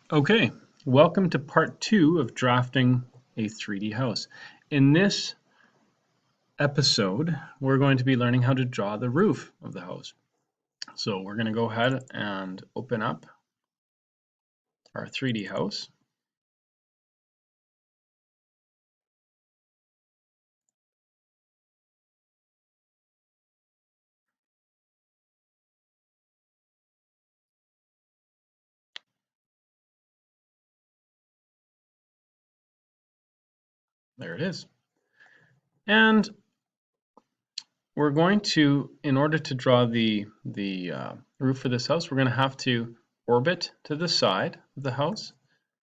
Okay, welcome to part 2 of drafting a 3D house. In this episode, we're going to be learning how to draw the roof of the house. So we're going to go ahead and open up our 3D house. There it is. And we're going to, in order to draw the roof of this house, we're going to have to orbit to the side of the house,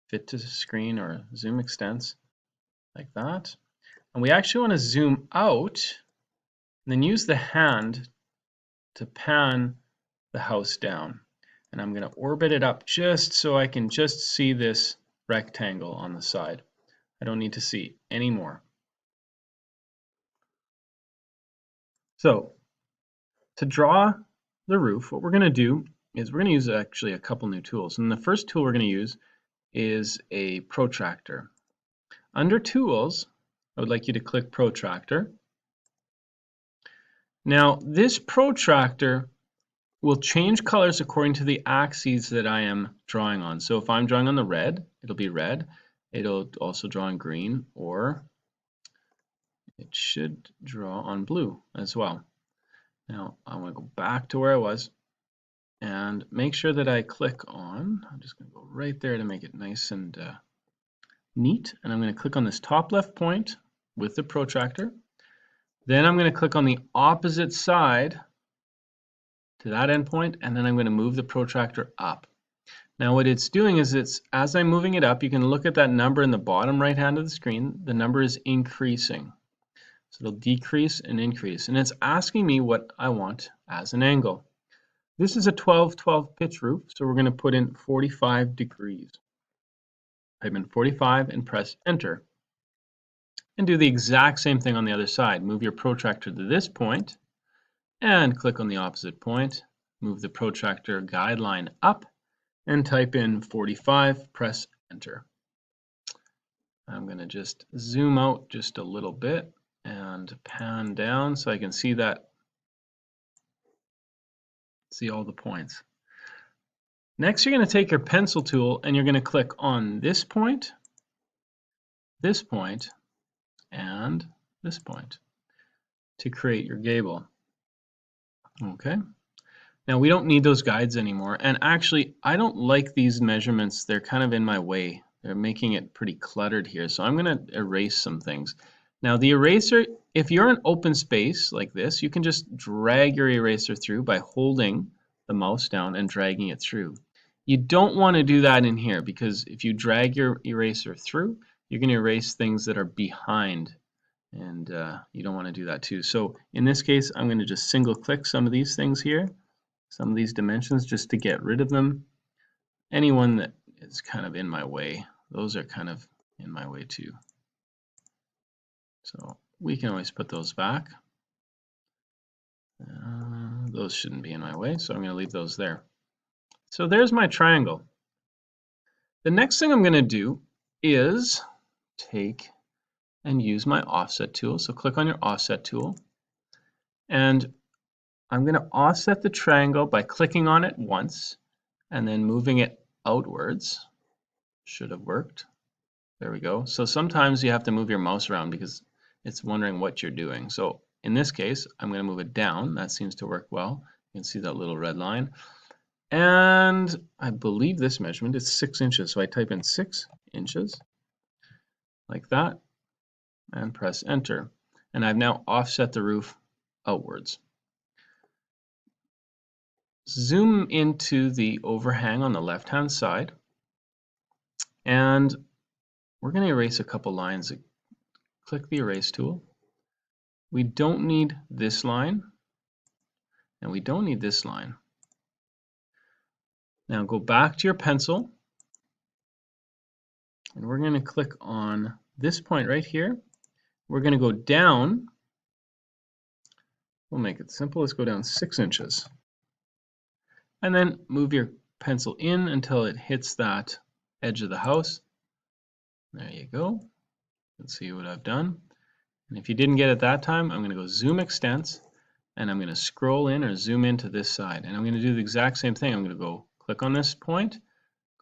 fit to screen or zoom extents like that. And we actually want to zoom out and then use the hand to pan the house down. And I'm going to orbit it up just so I can just see this rectangle on the side. I don't need to see any more. So to draw the roof, what we're going to do is we're going to use actually a couple new tools. And the first tool we're going to use is a protractor. Under Tools, I would like you to click Protractor. Now this protractor will change colors according to the axes that I am drawing on. So if I'm drawing on the red, it'll be red. It'll also draw on green, or it should draw on blue as well. Now I want to go back to where I was and make sure that I click on, I'm just going to go right there to make it nice and neat. And I'm going to click on this top left point with the protractor. Then I'm going to click on the opposite side to that endpoint, and then I'm going to move the protractor up. Now what it's doing is as I'm moving it up, you can look at that number in the bottom right hand of the screen. The number is increasing. So it'll decrease and increase. And it's asking me what I want as an angle. This is a 12-12 pitch roof, so we're going to put in 45 degrees. Type in 45 and press enter. And do the exact same thing on the other side. Move your protractor to this point and click on the opposite point. Move the protractor guideline up and type in 45, press enter. I'm going to just zoom out just a little bit and pan down so I can see all the points. Next, you're going to take your pencil tool and you're going to click on this point, and this point to create your gable. Okay. Now we don't need those guides anymore, and actually I don't like these measurements. They're kind of in my way. They're making it pretty cluttered here, so I'm going to erase some things. Now the eraser, if you're in open space like this, you can just drag your eraser through by holding the mouse down and dragging it through. You don't want to do that in here, because if you drag your eraser through, you're going to erase things that are behind, and you don't want to do that too. So in this case, I'm going to just single click some of these things here, some of these dimensions, just to get rid of them. Anyone that is kind of in my way, those are kind of in my way too. So we can always put those back. Those shouldn't be in my way, so I'm going to leave those there. So there's my triangle. The next thing I'm going to do is take and use my offset tool. So click on your offset tool, and I'm going to offset the triangle by clicking on it once and then moving it outwards. Should have worked. There we go. So sometimes you have to move your mouse around because it's wondering what you're doing. So in this case, I'm going to move it down. That seems to work well. You can see that little red line. And I believe this measurement is 6 inches. So I type in 6 inches like that and press enter. And I've now offset the roof outwards. Zoom into the overhang on the left-hand side. And we're going to erase a couple lines. Click the erase tool. We don't need this line, and we don't need this line. Now go back to your pencil, and we're going to click on this point right here. We're going to go down. We'll make it simple. Let's go down 6 inches. And then move your pencil in until it hits that edge of the house. There you go. Let's see what I've done. And if you didn't get it that time, I'm going to go zoom extents, and I'm going to scroll in or zoom into this side. And I'm going to do the exact same thing. I'm going to go click on this point,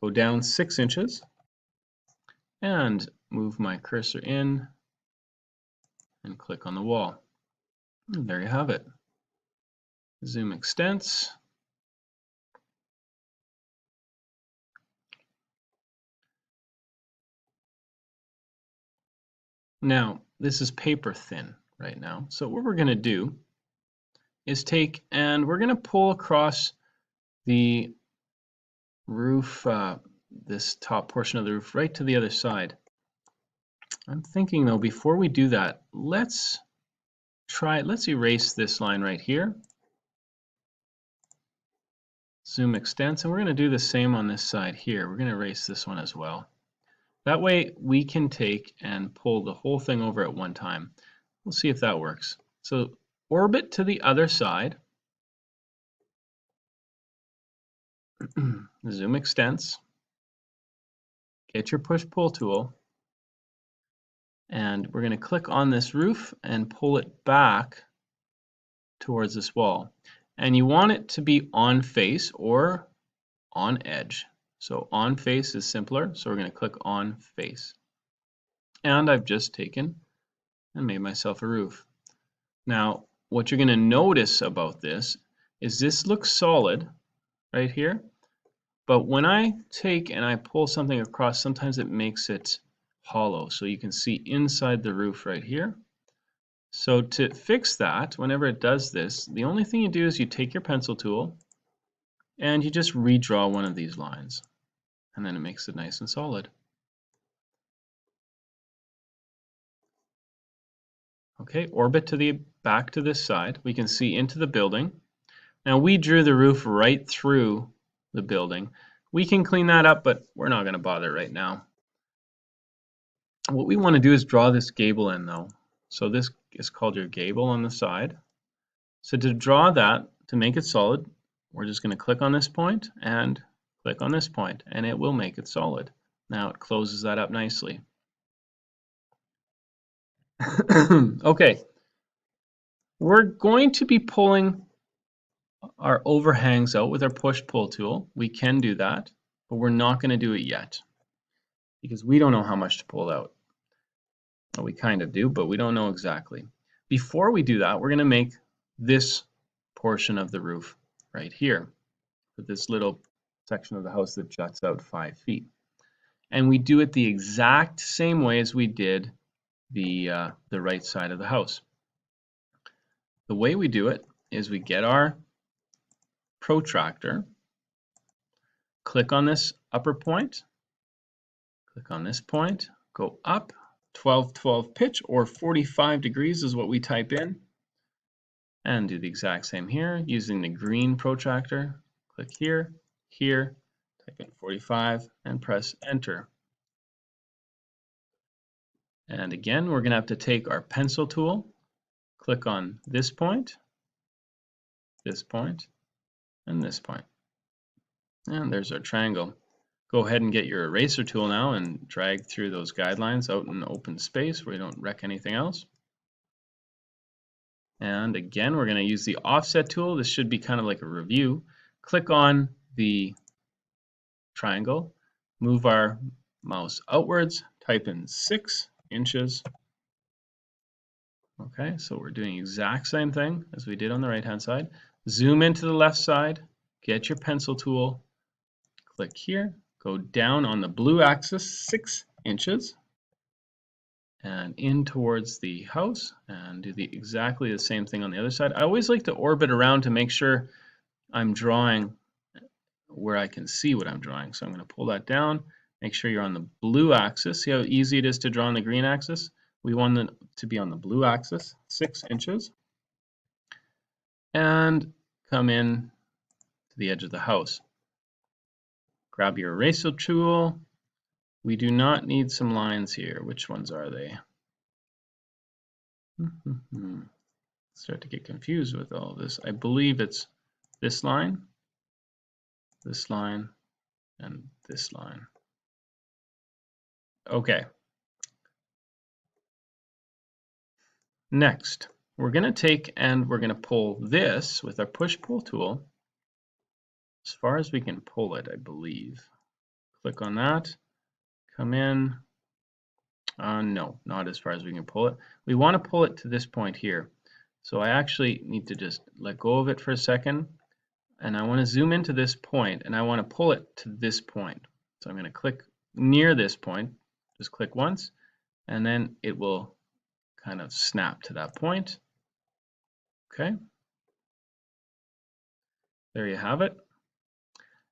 go down 6 inches, and move my cursor in and click on the wall. And there you have it. Zoom extents. Now, this is paper thin right now. So what we're going to do is take and we're going to pull across the roof, this top portion of the roof right to the other side. I'm thinking though, before we do that, let's erase this line right here. Zoom extents, and we're going to do the same on this side here. We're going to erase this one as well. That way we can take and pull the whole thing over at one time. We'll see if that works. So orbit to the other side. Zoom extents. Get your push-pull tool. And we're going to click on this roof and pull it back towards this wall. And you want it to be on face or on edge. So on face is simpler, so we're going to click on face. And I've just taken and made myself a roof. Now, what you're going to notice about this is this looks solid right here, but when I take and I pull something across, sometimes it makes it hollow. So you can see inside the roof right here. So to fix that, whenever it does this, the only thing you do is you take your pencil tool and you just redraw one of these lines, and then it makes it nice and solid. Okay, orbit to the back to this side. We can see into the building. Now we drew the roof right through the building. We can clean that up, but we're not going to bother right now. What we want to do is draw this gable in though. So this is called your gable on the side. So to draw that, to make it solid, we're just going to click on this point and click on this point, and it will make it solid. Now it closes that up nicely. Okay, we're going to be pulling our overhangs out with our push-pull tool. We can do that, but we're not going to do it yet because we don't know how much to pull out. Well, we kind of do, but we don't know exactly. Before we do that, we're going to make this portion of the roof right here with this little section of the house that juts out 5 feet. And we do it the exact same way as we did the right side of the house. The way we do it is we get our protractor, click on this upper point, click on this point, go up 12 pitch or 45 degrees is what we type in, and do the exact same here using the green protractor. Click here, here, type in 45 and press enter. And again, we're going to have to take our pencil tool, click on this point, and this point. And there's our triangle. Go ahead and get your eraser tool now and drag through those guidelines out in open space where you don't wreck anything else. And again, we're going to use the offset tool. This should be kind of like a review. Click on the triangle, move our mouse outwards, type in 6 inches. Okay, so we're doing the exact same thing as we did on the right hand side. Zoom into the left side, get your pencil tool, click here, go down on the blue axis 6 inches and in towards the house and do exactly the same thing on the other side. I always like to orbit around to make sure I'm drawing where I can see what I'm drawing. So I'm going to pull that down, make sure you're on the blue axis. See how easy it is to draw on the green axis? We want it to be on the blue axis, 6 inches. And come in to the edge of the house. Grab your eraser tool. We do not need some lines here. Which ones are they? Start to get confused with all this. I believe it's this line, and this line. Okay. Next, we're going to take and we're going to pull this with our push-pull tool as far as we can pull it, I believe. Click on that, come in. No, not as far as we can pull it. We want to pull it to this point here. So I actually need to just let go of it for a second, and I want to zoom into this point, and I want to pull it to this point. So I'm going to click near this point, just click once, and then it will kind of snap to that point. Okay, there you have it.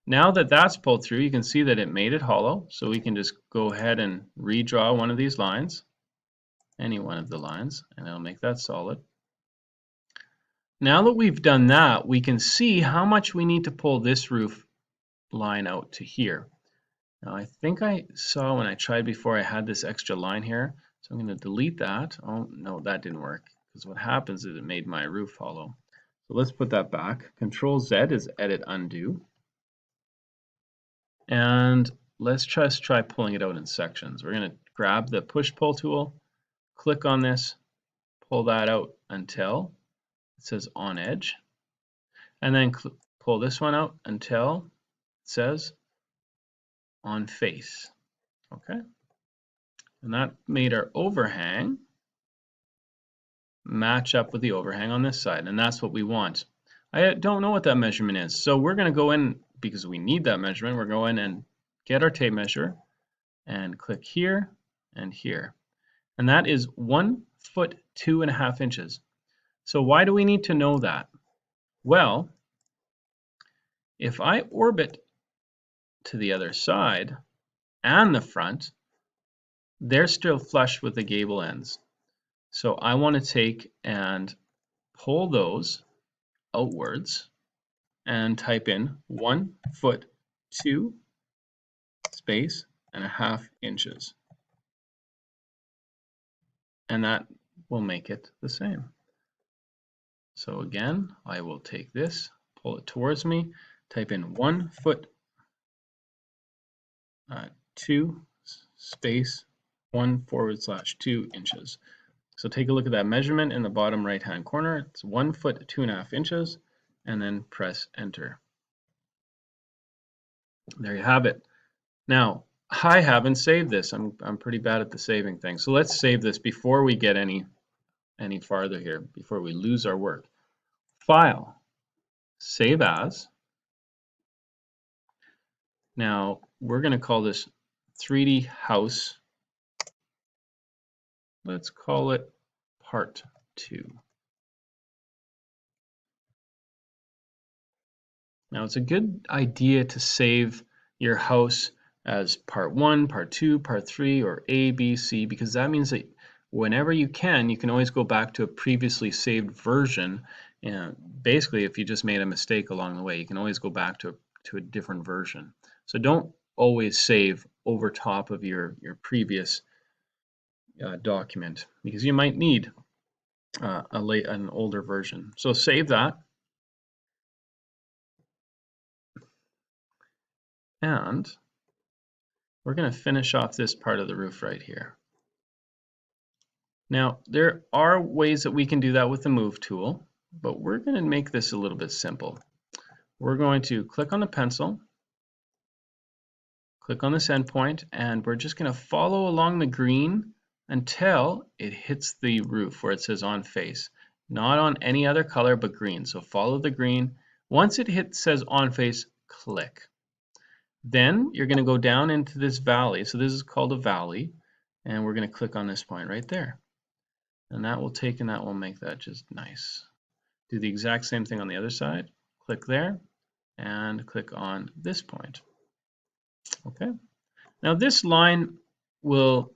Now that that's pulled through, you can see that it made it hollow, so we can just go ahead and redraw one of these lines, any one of the lines, and it'll make that solid. Now that we've done that, we can see how much we need to pull this roof line out to here. Now I think I saw when I tried before I had this extra line here, so I'm going to delete that. Oh no, that didn't work, because what happens is it made my roof hollow. So let's put that back. Control Z is edit undo. And let's just try pulling it out in sections. We're going to grab the push-pull tool, click on this, pull that out until it says on edge, and then pull this one out until it says on face. Okay, and that made our overhang match up with the overhang on this side, and that's what we want. I don't know what that measurement is, so we're going to go in, because we need that measurement, we're going and get our tape measure and click here and here. And that is 1 foot 2.5 inches. So why do we need to know that? Well, if I orbit to the other side and the front, they're still flush with the gable ends. So I want to take and pull those outwards and type in 1 foot 2 space and a half inches. And that will make it the same. So again, I will take this, pull it towards me, type in 1 foot 2 space 1/2 inches. So take a look at that measurement in the bottom right hand corner. It's 1 foot 2.5 inches, and then press enter. There you have it. Now I haven't saved this. I'm pretty bad at the saving thing. So let's save this before we get any farther here, before we lose our work. File, save as. Now we're going to call this 3D house. Let's call it part 2. Now it's a good idea to save your house as part 1, part 2, part 3, or A, B, C, because that means that whenever you can always go back to a previously saved version. And basically, if you just made a mistake along the way, you can always go back to a different version. So don't always save over top of your previous document, because you might need an older version. So save that. And we're going to finish off this part of the roof right here. Now, there are ways that we can do that with the move tool, but we're going to make this a little bit simple. We're going to click on the pencil, click on this endpoint, and we're just going to follow along the green until it hits the roof where it says on face. Not on any other color but green. So follow the green. Once it says on face, click. Then you're going to go down into this valley. So this is called a valley, and we're going to click on this point right there. And that will take and that will make that just nice. Do the exact same thing on the other side. Click there and click on this point. Okay. Now this line will,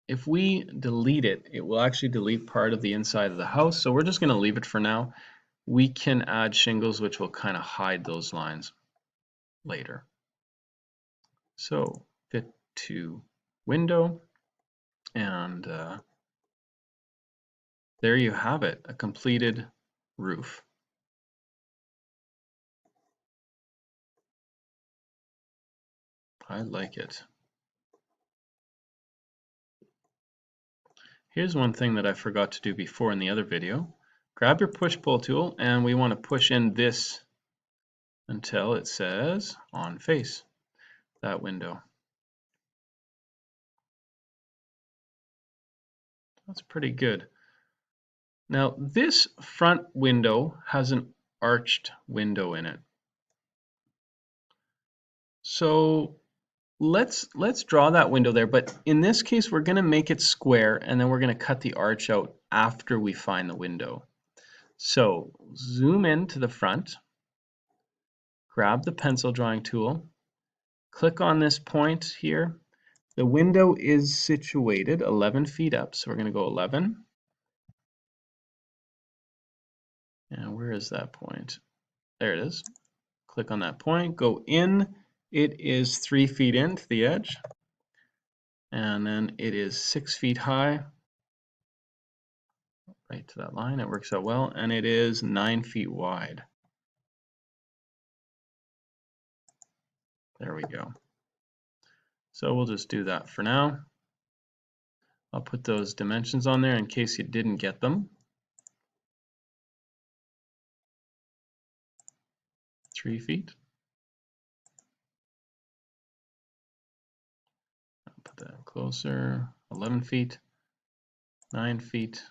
if we delete it, it will actually delete part of the inside of the house. So we're just going to leave it for now. We can add shingles which will kind of hide those lines later. So fit to window, and there you have it, a completed roof. I like it. Here's one thing that I forgot to do before in the other video. Grab your push-pull tool and we want to push in this until it says on face, that window. That's pretty good. Now this front window has an arched window in it. So let's draw that window there, but in this case we're going to make it square and then we're going to cut the arch out after we find the window. So zoom in to the front, grab the pencil drawing tool, click on this point here. The window is situated 11 feet up, so we're going to go 11. And where is that point? There it is. Click on that point, go in. It is 3 feet into the edge. And then it is 6 feet high. Right to that line, it works out well. And it is 9 feet wide. There we go. So we'll just do that for now. I'll put those dimensions on there in case you didn't get them. 3 feet. I'll put that closer. 11 feet. 9 feet.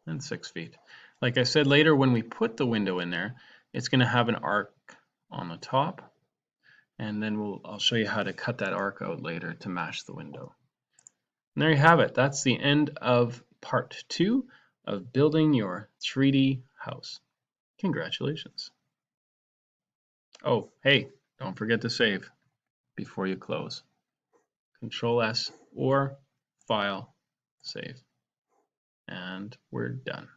And 6 feet. Like I said, later when we put the window in there, it's going to have an arc on the top. And then I'll show you how to cut that arc out later to match the window. And there you have it. That's the end of part 2 of building your 3D house. Congratulations. Oh, hey, don't forget to save before you close. Control S or File, Save. And we're done.